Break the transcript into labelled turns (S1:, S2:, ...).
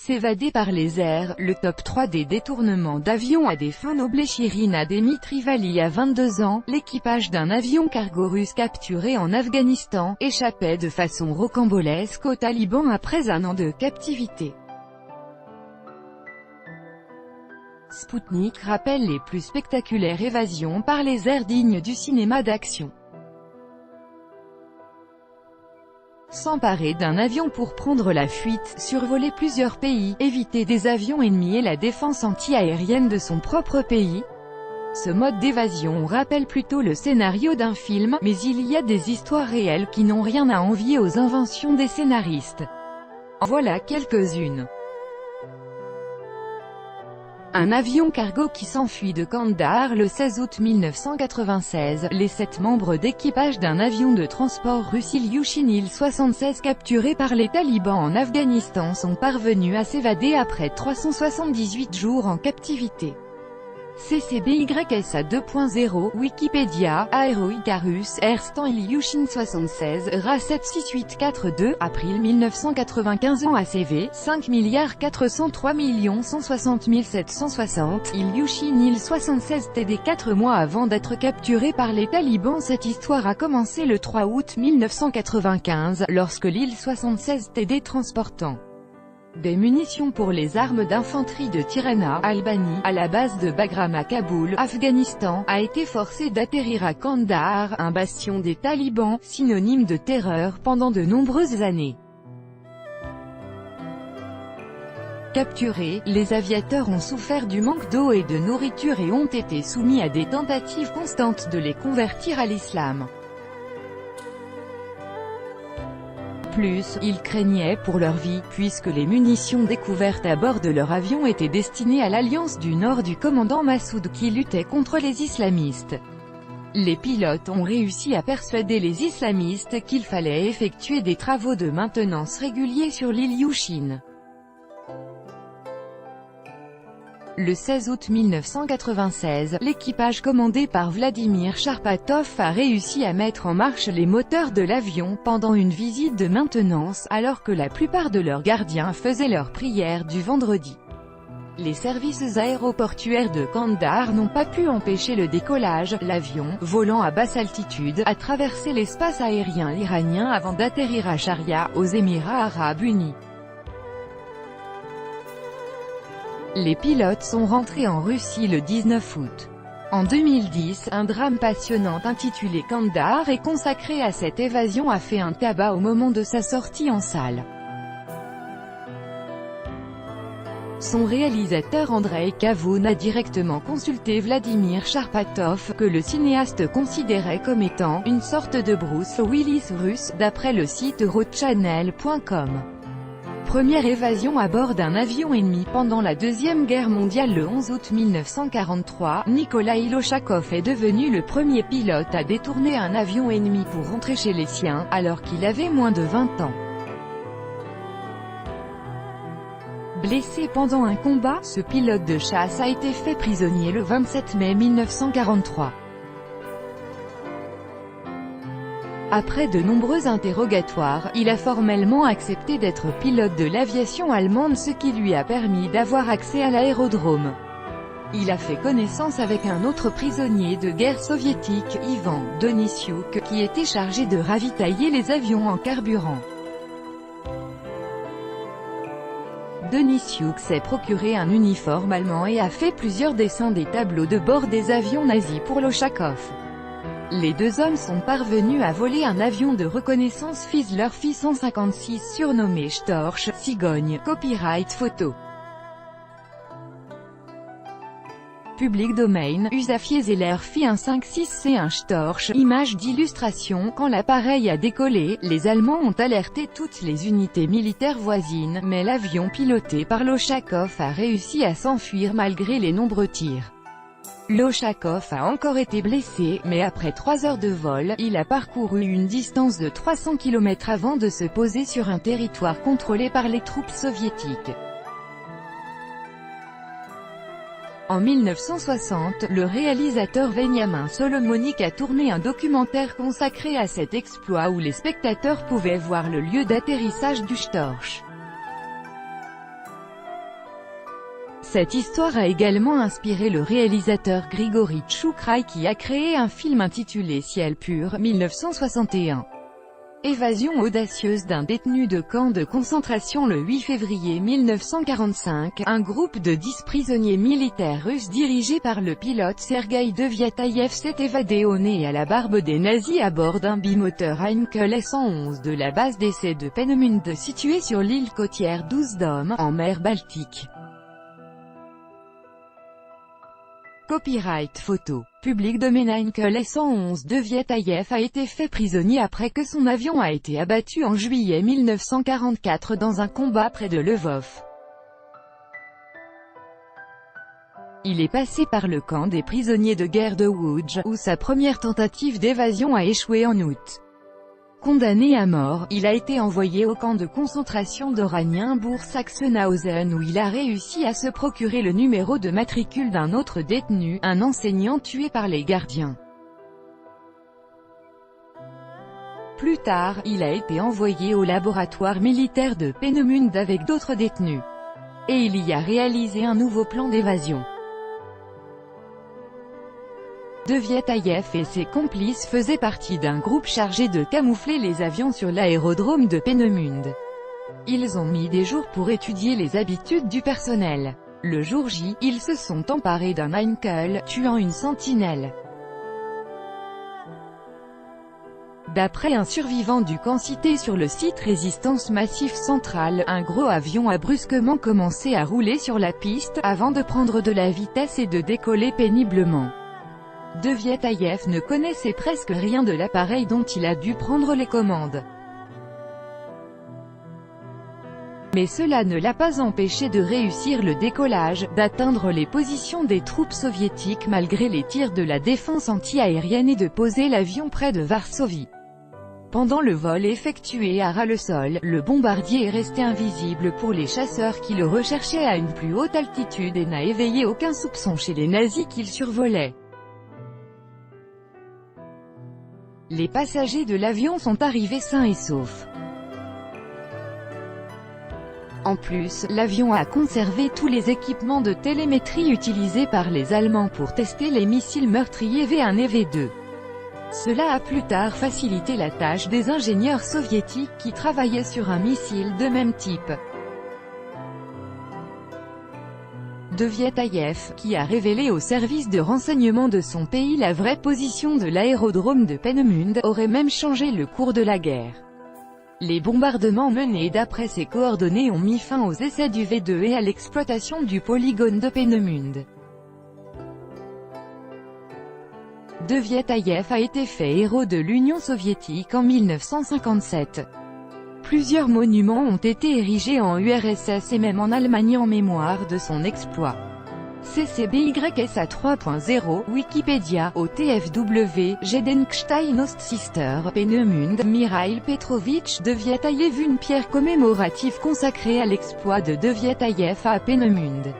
S1: S'évader par les airs, le top 3 des détournements d'avions à des fins nobles. Shirina Demitrivali a 22 ans, l'équipage d'un avion cargo russe capturé en Afghanistan, échappait de façon rocambolesque aux talibans après un an de captivité. Sputnik rappelle les plus spectaculaires évasions par les airs dignes du cinéma d'action. S'emparer d'un avion pour prendre la fuite, survoler plusieurs pays, éviter des avions ennemis et la défense anti-aérienne de son propre pays. Ce mode d'évasion rappelle plutôt le scénario d'un film, mais il y a des histoires réelles qui n'ont rien à envier aux inventions des scénaristes. En voilà quelques-unes. Un avion cargo qui s'enfuit de Kandahar le 16 août 1996. Les 7 membres d'équipage d'un avion de transport russe Ilyushin Il-76 capturé par les talibans en Afghanistan sont parvenus à s'évader après 378 jours en captivité. CCBYSA 2.0, Wikipédia, Aero Icarus, Airstan Ilyushin 76, RA76842, April 1995 en ACV, 5 403 160 760, Ilyushin Il-76 TD 4 mois avant d'être capturé par les talibans. Cette histoire a commencé le 3 août 1995, lorsque l'Il-76 TD transportant des munitions pour les armes d'infanterie de Tirana, Albanie, à la base de Bagram à Kaboul, Afghanistan, a été forcé d'atterrir à Kandahar, un bastion des talibans, synonyme de terreur pendant de nombreuses années. Capturés, les aviateurs ont souffert du manque d'eau et de nourriture et ont été soumis à des tentatives constantes de les convertir à l'islam. Plus, ils craignaient pour leur vie, puisque les munitions découvertes à bord de leur avion étaient destinées à l'Alliance du Nord du commandant Massoud qui luttait contre les islamistes. Les pilotes ont réussi à persuader les islamistes qu'il fallait effectuer des travaux de maintenance réguliers sur l'Ilyushin. Le 16 août 1996, l'équipage commandé par Vladimir Sharpatov a réussi à mettre en marche les moteurs de l'avion pendant une visite de maintenance, alors que la plupart de leurs gardiens faisaient leur prière du vendredi. Les services aéroportuaires de Kandahar n'ont pas pu empêcher le décollage. L'avion, volant à basse altitude, a traversé l'espace aérien iranien avant d'atterrir à Sharjah, aux Émirats arabes unis. Les pilotes sont rentrés en Russie le 19 août. En 2010, un drame passionnant intitulé Kandahar est consacré à cette évasion a fait un tabac au moment de sa sortie en salle. Son réalisateur Andrei Kavun a directement consulté Vladimir Sharpatov, que le cinéaste considérait comme étant « une sorte de Bruce Willis russe », d'après le site roadchannel.com. Première évasion à bord d'un avion ennemi pendant la Deuxième Guerre mondiale. Le 11 août 1943, Nikolai Lochakov est devenu le premier pilote à détourner un avion ennemi pour rentrer chez les siens, alors qu'il avait moins de 20 ans. Blessé pendant un combat, ce pilote de chasse a été fait prisonnier le 27 mai 1943. Après de nombreux interrogatoires, il a formellement accepté d'être pilote de l'aviation allemande, ce qui lui a permis d'avoir accès à l'aérodrome. Il a fait connaissance avec un autre prisonnier de guerre soviétique, Ivan Denisyuk, qui était chargé de ravitailler les avions en carburant. Denisyuk s'est procuré un uniforme allemand et a fait plusieurs dessins des tableaux de bord des avions nazis pour Lochakov. Les deux hommes sont parvenus à voler un avion de reconnaissance Fiedler Fi 156 surnommé Storch, cigogne, copyright photo. Public domain, Usafié Zeller Fi 156C1 Storch, image d'illustration. Quand l'appareil a décollé, les Allemands ont alerté toutes les unités militaires voisines, mais l'avion piloté par Lochakov a réussi à s'enfuir malgré les nombreux tirs. Lochakov a encore été blessé, mais après 3 heures de vol, il a parcouru une distance de 300 km avant de se poser sur un territoire contrôlé par les troupes soviétiques. En 1960, le réalisateur Veniamin Solomonik a tourné un documentaire consacré à cet exploit où les spectateurs pouvaient voir le lieu d'atterrissage du Storch. Cette histoire a également inspiré le réalisateur Grigory Tchoukrai qui a créé un film intitulé Ciel pur, 1961. Évasion audacieuse d'un détenu de camp de concentration le 8 février 1945, un groupe de 10 prisonniers militaires russes dirigé par le pilote Sergueï Deviataïev s'est évadé au nez et à la barbe des nazis à bord d'un bimoteur Heinkel S-111 de la base d'essai de Peenemünde située sur l'île côtière d'Uzdom, en mer Baltique. Copyright photo. Public domaine. Heinkel S-111 Deviataïev a été fait prisonnier après que son avion a été abattu en juillet 1944 dans un combat près de Lvov. Il est passé par le camp des prisonniers de guerre de Łódź, où sa première tentative d'évasion a échoué en août. Condamné à mort, il a été envoyé au camp de concentration d'Oranienbourg-Sachsenhausen où il a réussi à se procurer le numéro de matricule d'un autre détenu, un enseignant tué par les gardiens. Plus tard, il a été envoyé au laboratoire militaire de Peenemünde avec d'autres détenus. Et il y a réalisé un nouveau plan d'évasion. Deviataïev et ses complices faisaient partie d'un groupe chargé de camoufler les avions sur l'aérodrome de Peenemünde. Ils ont mis des jours pour étudier les habitudes du personnel. Le jour J, ils se sont emparés d'un Heinkel, tuant une sentinelle. D'après un survivant du camp cité sur le site Résistance Massif Central, un gros avion a brusquement commencé à rouler sur la piste, avant de prendre de la vitesse et de décoller péniblement. Deviataïev ne connaissait presque rien de l'appareil dont il a dû prendre les commandes. Mais cela ne l'a pas empêché de réussir le décollage, d'atteindre les positions des troupes soviétiques malgré les tirs de la défense anti-aérienne et de poser l'avion près de Varsovie. Pendant le vol effectué à ras le sol, le bombardier est resté invisible pour les chasseurs qui le recherchaient à une plus haute altitude et n'a éveillé aucun soupçon chez les nazis qu'il survolait. Les passagers de l'avion sont arrivés sains et saufs. En plus, l'avion a conservé tous les équipements de télémétrie utilisés par les Allemands pour tester les missiles meurtriers V1 et V2. Cela a plus tard facilité la tâche des ingénieurs soviétiques qui travaillaient sur un missile de même type. Deviataïev, qui a révélé au service de renseignement de son pays la vraie position de l'aérodrome de Peenemünde, aurait même changé le cours de la guerre. Les bombardements menés d'après ces coordonnées ont mis fin aux essais du V2 et à l'exploitation du polygone de Peenemünde. Deviataïev a été fait héros de l'Union soviétique en 1957. Plusieurs monuments ont été érigés en URSS et même en Allemagne en mémoire de son exploit. CCBYSA 3.0, Wikipédia, OTFW, Gedenkstein Ostsister, Peenemünde, Mikhail Petrovitch Deviataïev. Une pierre commémorative consacrée à l'exploit de Deviataïev à Peenemünde.